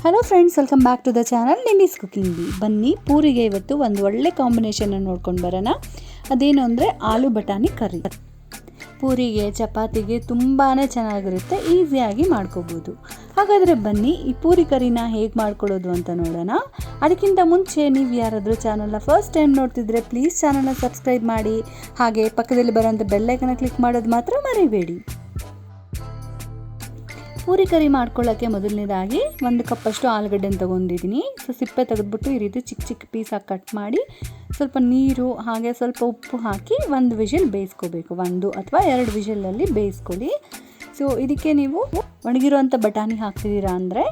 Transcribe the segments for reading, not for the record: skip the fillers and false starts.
Hello friends, welcome back to the channel Nimmi's cooking ಬಿ. ಬನ್ನಿ ಪೂರಿಗೆ ಇವತ್ತು ಒಂದು ಒಳ್ಳೆ ಕಾಂಬಿನೇಷನ್ನ ನೋಡ್ಕೊಂಡು ಬರೋಣ. ಅದೇನು ಅಂದರೆ ಆಲೂ ಬಟಾಣಿ ಕರ್ರಿ. ಪೂರಿಗೆ ಚಪಾತಿಗೆ ತುಂಬಾ ಚೆನ್ನಾಗಿರುತ್ತೆ, ಈಸಿಯಾಗಿ ಮಾಡ್ಕೋಬೋದು. ಹಾಗಾದರೆ ಬನ್ನಿ ಈ ಪೂರಿ ಕರಿನ ಹೇಗೆ ಮಾಡ್ಕೊಳ್ಳೋದು ಅಂತ ನೋಡೋಣ. ಅದಕ್ಕಿಂತ ಮುಂಚೆ ನೀವು ಯಾರಾದರೂ ಚಾನಲ್ನ ಫಸ್ಟ್ ಟೈಮ್ ನೋಡ್ತಿದ್ರೆ ಪ್ಲೀಸ್ ಚಾನಲ್ನ ಸಬ್ಸ್ಕ್ರೈಬ್ ಮಾಡಿ, ಹಾಗೆ ಪಕ್ಕದಲ್ಲಿ ಬರೋಂಥ ಬೆಲ್ಲೈಕನ್ನ ಕ್ಲಿಕ್ ಮಾಡೋದು ಮಾತ್ರ ಮರಿಬೇಡಿ. ಪೂರಿ ಕರಿ ಮಾಡ್ಕೊಳ್ಳೋಕ್ಕೆ ಮೊದಲನೇದಾಗಿ 1 ಕಪ್ಪಷ್ಟು ಆಲೂಗಡ್ಡೆನ ತೊಗೊಂಡಿದ್ದೀನಿ. ಸಿಪ್ಪೆ ತೆಗೆದ್ಬಿಟ್ಟು ಈ ರೀತಿ ಚಿಕ್ಕ ಚಿಕ್ಕ ಪೀಸಾಗಿ ಕಟ್ ಮಾಡಿ ಸ್ವಲ್ಪ ನೀರು ಹಾಗೆ ಸ್ವಲ್ಪ ಉಪ್ಪು ಹಾಕಿ 1 ವಿಷಲ್ ಬೇಯಿಸ್ಕೋಬೇಕು. 1 ಅಥವಾ 2 ವಿಷಲಲ್ಲಿ ಬೇಯಿಸ್ಕೊಳ್ಳಿ. ಸೊ ಇದಕ್ಕೆ ನೀವು ಒಣಗಿರುವಂಥ ಬಟಾಣಿ ಹಾಕ್ತಿದ್ದೀರಾ ಅಂದರೆ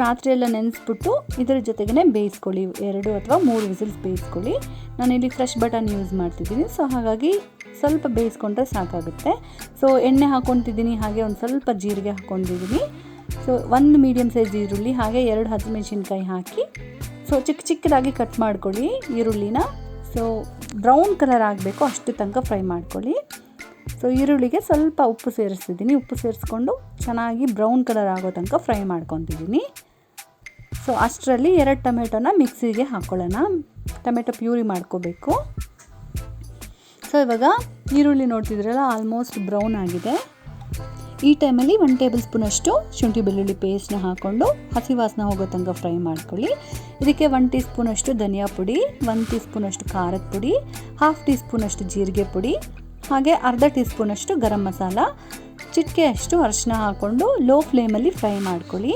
ರಾತ್ರಿ ಎಲ್ಲ ನೆನೆಸ್ಬಿಟ್ಟು ಇದರ ಜೊತೆಗೇ ಬೇಯಿಸ್ಕೊಳ್ಳಿ. 2 ಅಥವಾ 3 ವಿಸಿಲ್ಸ್ ಬೇಯಿಸ್ಕೊಳ್ಳಿ. ನಾನಿಲ್ಲಿ ಫ್ರೆಶ್ ಬಟಾಣಿ ಯೂಸ್ ಮಾಡ್ತಿದ್ದೀನಿ, ಸೊ ಹಾಗಾಗಿ ಸ್ವಲ್ಪ ಬೇಯಿಸ್ಕೊಂಡ್ರೆ ಸಾಕಾಗುತ್ತೆ. ಸೊ ಎಣ್ಣೆ ಹಾಕ್ಕೊತಿದ್ದೀನಿ, ಹಾಗೆ ಒಂದು ಸ್ವಲ್ಪ ಜೀರಿಗೆ ಹಾಕ್ಕೊಂಡಿದ್ದೀನಿ. ಸೊ 1 ಮೀಡಿಯಮ್ ಸೈಜ್ ಈರುಳ್ಳಿ ಹಾಗೆ 2 ಹಸಿಮೆಣಸಿನ್ಕಾಯಿ ಹಾಕಿ ಸೊ ಚಿಕ್ಕದಾಗಿ ಕಟ್ ಮಾಡ್ಕೊಳ್ಳಿ ಈರುಳ್ಳಿನ. ಸೊ ಬ್ರೌನ್ ಕಲರ್ ಆಗಬೇಕು ಅಷ್ಟು ತನಕ ಫ್ರೈ ಮಾಡ್ಕೊಳ್ಳಿ. ಸೊ ಈರುಳ್ಳಿಗೆ ಸ್ವಲ್ಪ ಉಪ್ಪು ಸೇರಿಸ್ತಿದ್ದೀನಿ. ಉಪ್ಪು ಸೇರಿಸ್ಕೊಂಡು ಚೆನ್ನಾಗಿ ಬ್ರೌನ್ ಕಲರ್ ಆಗೋ ತನಕ ಫ್ರೈ ಮಾಡ್ಕೊತಿದ್ದೀನಿ. ಸೊ ಅಷ್ಟರಲ್ಲಿ 2 ಟೊಮೆಟೊನ ಮಿಕ್ಸಿಗೆ ಹಾಕ್ಕೊಳ್ಳೋಣ. ಟೊಮೆಟೊ ಪ್ಯೂರಿ ಮಾಡ್ಕೋಬೇಕು. ಸೊ ಇವಾಗ ಈರುಳ್ಳಿ ನೋಡ್ತಿದ್ರಲ್ಲ ಆಲ್ಮೋಸ್ಟ್ ಬ್ರೌನ್ ಆಗಿದೆ. ಈ ಟೈಮಲ್ಲಿ 1 ಟೇಬಲ್ ಸ್ಪೂನಷ್ಟು ಶುಂಠಿ ಬೆಳ್ಳುಳ್ಳಿ ಪೇಸ್ಟ್ನ ಹಾಕ್ಕೊಂಡು ಹಸಿ ವಾಸನೆ ಹೋಗೋ ತನಕ ಫ್ರೈ ಮಾಡ್ಕೊಳ್ಳಿ. ಇದಕ್ಕೆ 1 ಟೀ ಸ್ಪೂನಷ್ಟು ಧನಿಯಾ ಪುಡಿ, 1 ಟೀ ಸ್ಪೂನಷ್ಟು ಖಾರದ ಪುಡಿ, 1/2 ಟೀ ಸ್ಪೂನಷ್ಟು ಜೀರಿಗೆ ಪುಡಿ, ಹಾಗೆ 1/2 ಟೀ ಸ್ಪೂನಷ್ಟು ಗರಂ ಮಸಾಲ, ಚಿಟಿಕೆಯಷ್ಟು ಅರಿಶಿನ ಹಾಕ್ಕೊಂಡು ಲೋ ಫ್ಲೇಮಲ್ಲಿ ಫ್ರೈ ಮಾಡ್ಕೊಳ್ಳಿ.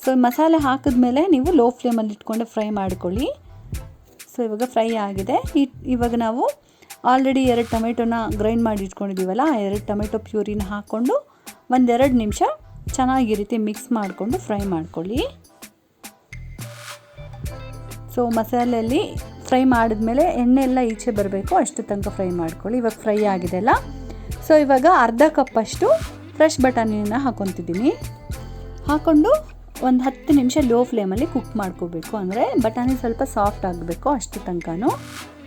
ಸೊ ಮಸಾಲೆ ಹಾಕಿದ್ಮೇಲೆ ನೀವು ಲೋ ಫ್ಲೇಮಲ್ಲಿ ಇಟ್ಕೊಂಡು ಫ್ರೈ ಮಾಡ್ಕೊಳ್ಳಿ. ಸೊ ಇವಾಗ ಫ್ರೈ ಆಗಿದೆ. ಇವಾಗ ನಾವು ಆಲ್ರೆಡಿ 2 ಟೊಮೆಟೊನ ಗ್ರೈಂಡ್ ಮಾಡಿ ಇಟ್ಕೊಂಡಿದ್ದೀವಲ್ಲ, ಆ 2 ಟೊಮೆಟೊ ಪ್ಯೂರಿನ ಹಾಕ್ಕೊಂಡು 1-2 ನಿಮಿಷ ಚೆನ್ನಾಗಿ ಈ ರೀತಿ ಮಿಕ್ಸ್ ಮಾಡಿಕೊಂಡು ಫ್ರೈ ಮಾಡ್ಕೊಳ್ಳಿ. ಸೊ ಮಸಾಲೆಯಲ್ಲಿ ಫ್ರೈ ಮಾಡಿದ್ಮೇಲೆ ಎಣ್ಣೆ ಎಲ್ಲ ಈಚೆ ಬರಬೇಕು, ಅಷ್ಟು ತನಕ ಫ್ರೈ ಮಾಡ್ಕೊಳ್ಳಿ. ಇವಾಗ ಫ್ರೈ ಆಗಿದೆ ಅಲ್ಲ. ಸೊ ಇವಾಗ 1/2 ಕಪ್ಪಷ್ಟು ಫ್ರೆಶ್ ಬಟಾಣಿನ ಹಾಕ್ಕೊತಿದ್ದೀನಿ. ಹಾಕ್ಕೊಂಡು ಒಂದು 10 ನಿಮಿಷ ಲೋ ಫ್ಲೇಮಲ್ಲಿ ಕುಕ್ ಮಾಡ್ಕೋಬೇಕು. ಅಂದರೆ ಬಟಾಣಿ ಸ್ವಲ್ಪ ಸಾಫ್ಟ್ ಆಗಬೇಕು ಅಷ್ಟು ತನಕನೂ.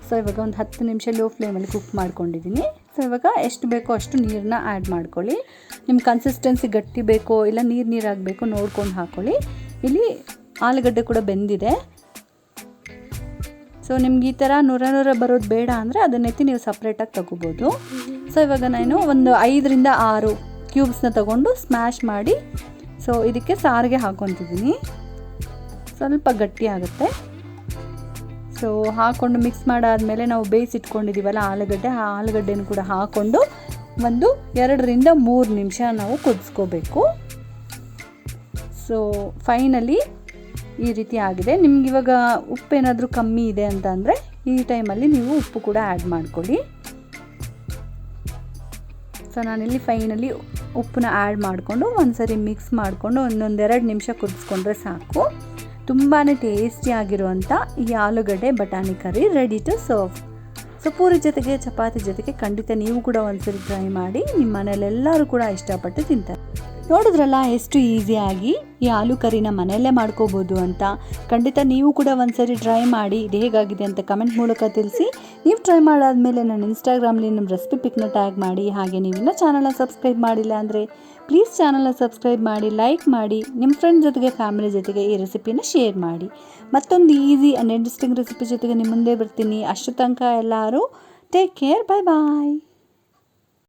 ಸೊ ಇವಾಗ ಒಂದು 10 ನಿಮಿಷ ಲೋ ಫ್ಲೇಮಲ್ಲಿ ಕುಕ್ ಮಾಡ್ಕೊಂಡಿದ್ದೀನಿ. ಸೊ ಇವಾಗ ಎಷ್ಟು ಬೇಕೋ ಅಷ್ಟು ನೀರನ್ನ ಆ್ಯಡ್ ಮಾಡ್ಕೊಳ್ಳಿ. ನಿಮ್ಮ ಕನ್ಸಿಸ್ಟೆನ್ಸಿ ಗಟ್ಟಿ ಬೇಕೋ ಇಲ್ಲ ನೀರಾಗಬೇಕು ನೋಡ್ಕೊಂಡು ಹಾಕ್ಕೊಳ್ಳಿ. ಇಲ್ಲಿ ಆಲೂಗಡ್ಡೆ ಕೂಡ ಬೆಂದಿದೆ. ಸೊ ನಿಮ್ಗೆ ಈ ಥರ ನುರ ಬರೋದು ಬೇಡ ಅಂದರೆ ಅದನ್ನೆತ್ತಿ ನೀವು ಸಪ್ರೇಟಾಗಿ ತಗೋಬೋದು. ಸೊ ಇವಾಗ ನಾನು ಒಂದು 5-6 ಕ್ಯೂಬ್ಸ್ನ ತೊಗೊಂಡು ಸ್ಮ್ಯಾಶ್ ಮಾಡಿ ಸೊ ಇದಕ್ಕೆ ಸಾರಿಗೆ ಹಾಕ್ಕೊತಿದ್ದೀನಿ. ಸ್ವಲ್ಪ ಗಟ್ಟಿ ಆಗುತ್ತೆ. ಸೊ ಹಾಕ್ಕೊಂಡು ಮಿಕ್ಸ್ ಮಾಡಾದಮೇಲೆ ನಾವು ಬೇಯಿಸಿಟ್ಕೊಂಡಿದ್ದೀವಲ್ಲ ಆಲೂಗಡ್ಡೆ, ಆ ಆಲೂಗಡ್ಡೆನೂ ಕೂಡ ಹಾಕ್ಕೊಂಡು ಒಂದು 2-3 ನಿಮಿಷ ನಾವು ಕುದಿಸ್ಕೋಬೇಕು. ಸೊ ಫೈನಲಿ ಈ ರೀತಿ ಆಗಿದೆ. ನಿಮ್ಗೆ ಇವಾಗ ಉಪ್ಪೇನಾದರೂ ಕಮ್ಮಿ ಇದೆ ಅಂತ ಅಂದರೆ ಈ ಟೈಮಲ್ಲಿ ನೀವು ಉಪ್ಪು ಕೂಡ ಆ್ಯಡ್ ಮಾಡ್ಕೊಳ್ಳಿ. ಸೊ ನಾನಿಲ್ಲಿ ಫೈನಲಿ ಉಪ್ಪನ್ನ ಆ್ಯಡ್ ಮಾಡಿಕೊಂಡು ಒಂದ್ಸರಿ ಮಿಕ್ಸ್ ಮಾಡಿಕೊಂಡು 1-2 ನಿಮಿಷ ಕುದಿಸ್ಕೊಂಡ್ರೆ ಸಾಕು. ತುಂಬಾ ಟೇಸ್ಟಿಯಾಗಿರುವಂಥ ಈ ಆಲೂಗಡ್ಡೆ ಬಟಾಣಿ curry ready to serve. So ಪೂರಿ ಜೊತೆಗೆ ಚಪಾತಿ ಜೊತೆಗೆ ಖಂಡಿತ ನೀವು ಕೂಡ ಒಂದ್ಸರಿ ಟ್ರೈ ಮಾಡಿ. ನಿಮ್ಮ ಮನೇಲೆಲ್ಲರೂ ಕೂಡ ಇಷ್ಟಪಟ್ಟು ತಿಂತಾರೆ. ನೋಡಿದ್ರಲ್ಲ ಎಷ್ಟು ಈಸಿಯಾಗಿ ಈ ಆಲೂ ಕರಿನ ಮನೆಯಲ್ಲೇ ಮಾಡ್ಕೋಬೋದು ಅಂತ. ಖಂಡಿತ ನೀವು ಕೂಡ ಒಂದ್ಸರಿ ಟ್ರೈ ಮಾಡಿ ಇದು ಹೇಗಾಗಿದೆ ಅಂತ ಕಮೆಂಟ್ ಮೂಲಕ ತಿಳಿಸಿ. ನೀವು ಟ್ರೈ ಮಾಡಾದಮೇಲೆ ನನ್ನ ಇನ್ಸ್ಟಾಗ್ರಾಮ್ಲಿ ನಿಮ್ಮ ರೆಸಿಪಿ ಪಿಕ್ನ ಟ್ಯಾಗ್ ಮಾಡಿ. ಹಾಗೆ ನೀವಿನ್ನೂ ಚಾನಲ್ನ ಸಬ್ಸ್ಕ್ರೈಬ್ ಮಾಡಿಲ್ಲ ಅಂದರೆ ಪ್ಲೀಸ್ ಚಾನಲ್ನ ಸಬ್ಸ್ಕ್ರೈಬ್ ಮಾಡಿ, ಲೈಕ್ ಮಾಡಿ, ನಿಮ್ಮ ಫ್ರೆಂಡ್ ಜೊತೆಗೆ ಫ್ಯಾಮಿಲಿ ಜೊತೆಗೆ ಈ ರೆಸಿಪಿನ ಶೇರ್ ಮಾಡಿ. ಮತ್ತೊಂದು ಈಸಿ ಆ್ಯಂಡ್ ಇಂಟ್ರೆಸ್ಟಿಂಗ್ ರೆಸಿಪಿ ಜೊತೆಗೆ ನಿಮ್ಮ ಮುಂದೆ ಬರ್ತೀನಿ. ಅಷ್ಟು ತನಕ ಎಲ್ಲರೂ ಟೇಕ್ ಕೇರ್, ಬಾಯ್ ಬಾಯ್.